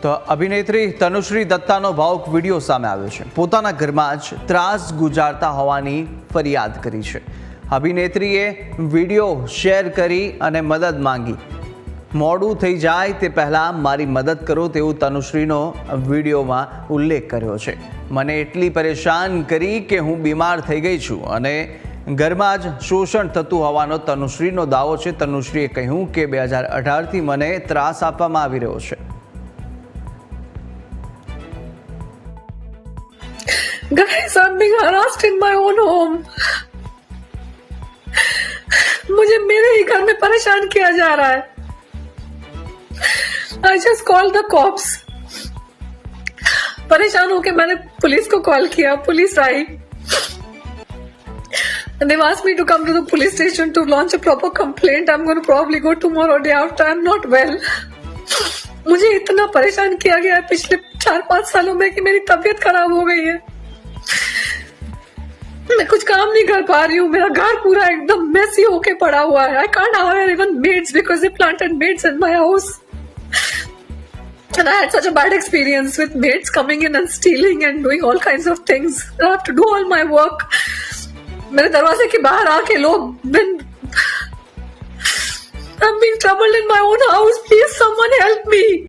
તો અભિનેત્રી તનુશ્રી દત્તાનો ભાવુક વિડીયો સામે આવ્યો છે. પોતાના ઘરમાં જ ત્રાસ ગુજારતા હોવાની ફરિયાદ કરી છે. અભિનેત્રીએ વિડીયો શેર કરી અને મદદ માંગી. મોડું થઈ જાય તે પહેલાં મારી મદદ કરો તેવું તનુશ્રીનો વિડીયોમાં ઉલ્લેખ કર્યો છે. મને એટલી પરેશાન કરી કે હું બીમાર થઈ ગઈ છું અને ઘરમાં જ શોષણ થતું હોવાનો તનુશ્રીનો દાવો છે. તનુશ્રીએ કહ્યું કે 2018થી મને ત્રાસ આપવામાં આવી રહ્યો છે. Guys, I'm being harassed in my own home. मुझे मेरे ही घर में परेशान किया जा रहा है. I just called the cops. परेशान होके मैंने पुलिस को कॉल किया. Police I. And they've asked me to come to the police station to launch a proper complaint. I'm going to probably go tomorrow day after. I'm not well. मुझे इतना परेशान किया गया है पिछले 4-5 सालों में कि मेरी तबीयत खराब हो गई है. मैं कुछ काम नहीं कर पा रही हूँ. मेरा घर पूरा एकदम मेसी होके पड़ा हुआ है. I can't hire even maids because they planted maids in my house. And I had such a bad experience with maids coming in and stealing and doing all kinds of things. I have to do all my work. मेरे दरवाजे के बाहर आके लोग I'm being troubled in my own house. Please, someone help me.